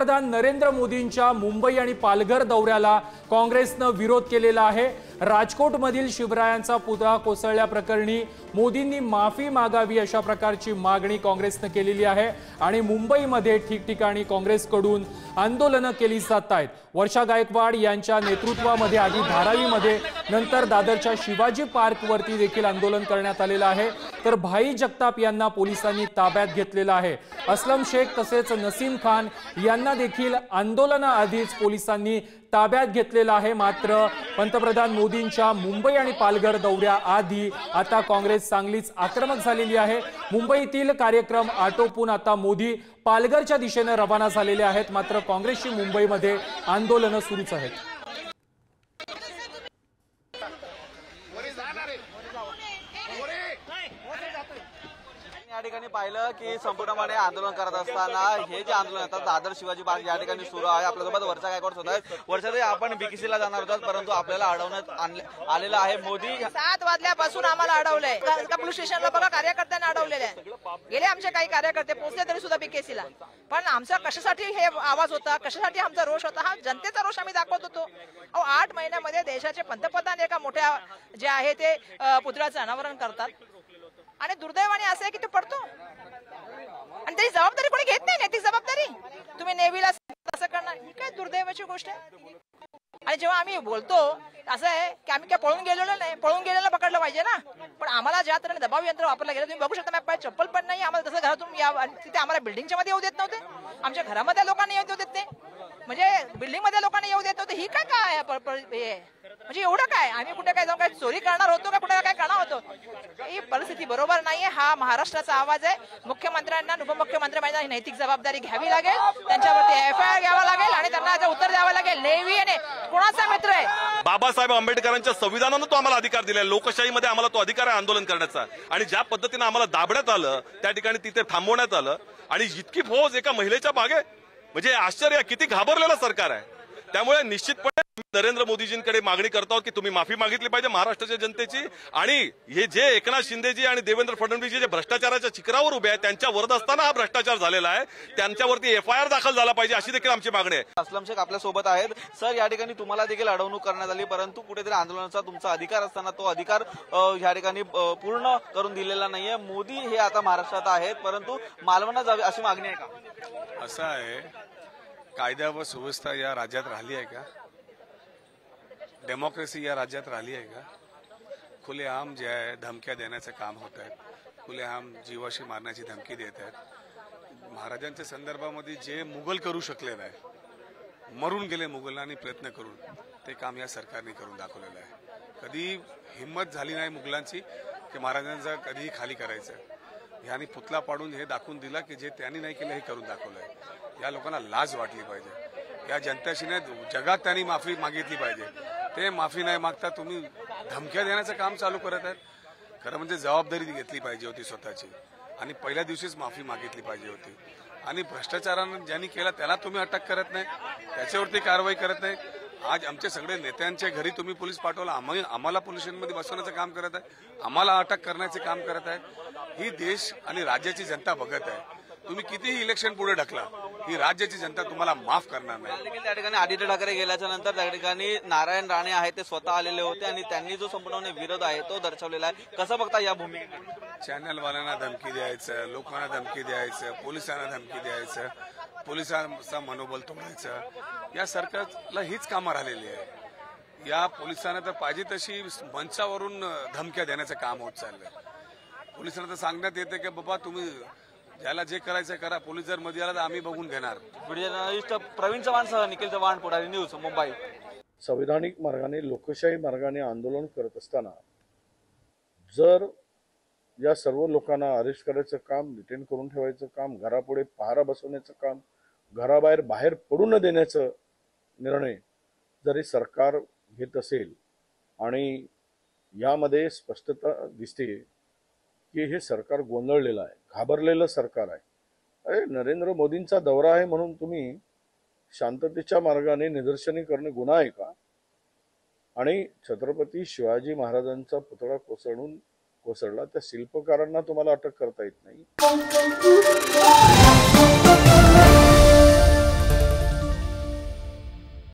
पंतप्रधान नरेंद्र मोदींच्या मुंबई आणि पालघर दौऱ्याला काँग्रेसनं विरोध केलेला आहे। राजकोटमधील शिवरायांचा पुतळा कोसळल्याप्रकरणी मोदींनी माफी मागावी अशा प्रकारची मागणी काँग्रेसनं केलेली आहे आणि मुंबईमध्ये ठिकठिकाणी काँग्रेसकडून आंदोलनं केली जात आहेत। वर्षा गायकवाड यांच्या नेतृत्वामध्ये आधी धारावीमध्ये नंतर दादरच्या शिवाजी पार्कवरती देखील आंदोलन करण्यात आलेलं आहे। तर भाई जगताप यांना पोलिसांनी ताब्यात घेतलेलं आहे। असलम शेख तसेच नसीम खान यांना देखील आंदोलनाआधीच पोलिसांनी ताब्यात घेतलेलं आहे। मात्र पंतप्रधान मोदींच्या मुंबई आणि पालघर दौऱ्याआधी आता काँग्रेस चांगलीच आक्रमक झालेली आहे। मुंबईतील कार्यक्रम आटोपून आता मोदी पालघरच्या दिशेने रवाना झालेले आहेत। मात्र काँग्रेसची मुंबईमध्ये आंदोलनं सुरूच आहेत। या ठिकाणी पाहिलं की संपूर्णपणे आंदोलन करत असताना हे जे आंदोलन आता दादर शिवाजी पार्क या ठिकाणी सुरू आहे। आपल्यासोबत वर्षा गायकवाड होत आहेत। वर्षाताई, आपण बीकेसीला जाणार होतात परंतु आपल्याला अडवण्यात आलेलं आहे। मोदी 7 वाजल्यापासून आम्हाला अडवलंय। पोलीस स्टेशनला बघा कार्यकर्त्यांना अडवलेले आहे। गेले आमचे काही कार्यकर्ते पोहोचले तरी सुद्धा बीकेसीला। पण आमचा कशासाठी हे आवाज होता, कशासाठी आमचा रोष होता, हा जनतेचा रोष आम्ही दाखवत होतो। 8 महिन्यामध्ये देशाचे पंतप्रधान एका मोठ्या जे आहे ते पुतळ्याचं अनावरण करतात आणि दुर्दैवाने असं आहे की तो पडतो आणि त्याची जबाबदारी कोणी घेत नाही। नैतिक जबाबदारी तुम्ही नेव्हीला असं करणार, ही काय दुर्दैवाची गोष्ट आहे। आणि जेव्हा आम्ही बोलतो असं आहे की आम्ही काय पळून गेलेलो नाही, पळून गेलेला पकडलं पाहिजे ना। पण आम्हाला ज्या तऱ्हेने दबाव यंत्र वापरलं गेलं, तुम्ही बघू शकता माझ्या पायात चप्पल पण नाही। आम्हाला तसं घरातून या तिथे आम्हाला बिल्डिंगच्या मध्ये येऊ देत नव्हते, आमच्या घरामध्ये लोकांना येऊ देत नाही, म्हणजे बिल्डिंग मध्ये लोकांना येऊ देत नव्हते। ही काय म्हणजे एवढं काय आम्ही कुठे काय जाऊन काय चोरी करणार होतो का, कुठे काय करणार होतो? ही परिस्थिती बरोबर नाहीये। हा महाराष्ट्राचा आवाज आहे। मुख्यमंत्र्यांना उपमुख्यमंत्र्यांना नैतिक जबाबदारी घ्यावी लागेल, त्यांच्यावरती एफआयआर घ्यावा लागेल आणि त्यांना उत्तर द्यावं लागेल। नेव्ही आणि कोणाचा मित्र आहे? बाबासाहेब आंबेडकरांच्या संविधानानं तो आम्हाला अधिकार दिलाय। लोकशाहीमध्ये आम्हाला तो अधिकार आहे आंदोलन करण्याचा। आणि ज्या पद्धतीने आम्हाला दाबण्यात आलं, त्या ठिकाणी तिथे थांबवण्यात आलं आणि इतकी फौज एका महिलेच्या मागे, म्हणजे आश्चर्य, किती घाबरलेलं सरकार आहे। त्यामुळे निश्चितपणे नरेंद्र मोदीजींकडे मागणी करतो की तुम्ही माफी मागितली पाहिजे महाराष्ट्राच्या जनतेची। आणि हे जे एकनाथ शिंदेजी आणि देवेंद्र फडणवीसजी जे भ्रष्टाचाराच्या शिखरावर उभे आहेत, त्यांच्या वरद असताना हा भ्रष्टाचार झालेला आहे, त्यांच्यावरती एफआयआर दाखल झाला पाहिजे, अशी देखील आमची मागणी आहे। असलम शेख आपल्या सोबत आहेत। सर, या ठिकाणी तुम्हाला देखील अडवणूक करण्यात आली, परंतु कुठेतरी आंदोलनाचा तुमचा अधिकार असताना तो अधिकार या ठिकाणी पूर्ण करून दिलेला नाहीये। मोदी हे आता महाराष्ट्रात आहेत, परंतु मालवणात जावे अशी मागणी आहे का? असं आहे, कायदा व सुव्यवस्था या राज्यात राहिली आहे का? डेमोक्रेसी या राज्यात राहिली आहे का? खुलेआम जे आहे धमक्या देण्याचं काम होत आहे, खुलेआम जीवाशी मारण्याची धमकी देत आहेत। महाराजांच्या संदर्भामध्ये जे मुघल करू शकले नाही, मरून गेले मुघलांनी प्रयत्न करून, ते काम या सरकारने करून दाखवलेलं आहे। कधी हिंमत झाली नाही मुघलांची की महाराजांचा कधीही खाली करायचं। यांनी पुतळा पाडून हे दाखवून दिला की जे त्यांनी नाही केलं हे करून दाखवलंय। या लोकांना लाज वाटली पाहिजे। या जनतेशी जगात त्यांनी माफी मागितली पाहिजे। ते माफी नाही मागता तुम्ही धमक्या देण्याचं काम चालू करत आहेत। खरं म्हणजे जबाबदारी घेतली पाहिजे होती स्वतःची आणि पहिल्या दिवशीच माफी मागितली पाहिजे होती। आणि भ्रष्टाचारानं ज्यांनी केला त्याला तुम्ही अटक करत नाही, त्याच्यावरती कारवाई करत नाही। आज आमचे सगळे नेत्यांच्या घरी तुम्ही पोलीस पाठवला, आम्हाला पोलीस स्टेशनमध्ये बसवण्याचं काम करत आहे, आम्हाला अटक करण्याचे काम करत आहे। ही देश आणि राज्याची जनता बघत आहे। तुम्ही कितीही इलेक्शन पुढे ढकला, ही राज्याची जनता तुम्हाला माफ करणार नाही। त्या ठिकाणी आदित्य ठाकरे गेल्याच्या नंतर त्या ठिकाणी नारायण राणे आहेत, ते स्वतः आलेले होते आणि त्यांनी जो संपूर्ण विरोध आहे तो दर्शवलेला आहे। कसं बघता या भूमिकेकडे? चॅनलवाल्यांना धमकी द्यायचं, लोकांना धमकी द्यायचं, पोलिसांना धमकी द्यायचं, पोलिसांचा मनोबल तोडायचं, या सरकारला हीच कामं राहिलेली आहे। या पोलिसांना तर पाहिजे तशी मंचावरून धमक्या देण्याचं काम होत चाललंय। पोलिसांना तर सांगण्यात येते की बाबा तुम्ही ज्याला जे करायचं करा, पोलीस जर मध्ये आला तर आम्ही बघून घेणार। व्हिडिओ जर्नलिस्ट प्रवीण चव्हाणसह निखिल चव्हाण, पुढारी न्यूज, मुंबई। संविधानिक मार्गाने, लोकशाही मार्गाने आंदोलन करत असताना जर या सर्व लोकांना अरेस्ट करायचं काम, डिटेन करून ठेवायचं काम, घरापुढे पहारा बसवण्याचं काम, बाहेर पडू न देण्याचं निर्णय जरी सरकार घेत असेल आणि यामध्ये स्पष्टता दिसते की हे सरकार गोंधळलेलं आहे, घाबरलेलं सरकार आहे। अरे, नरेंद्र मोदींचा दौरा आहे म्हणून तुम्ही शांततेच्या मार्गाने निदर्शने करणे गुन्हा आहे का? आणि छत्रपती शिवाजी महाराजांचा पुतळा कोसळला, त्या शिल्पकारांना तुम्हाला अटक करता येत नाही।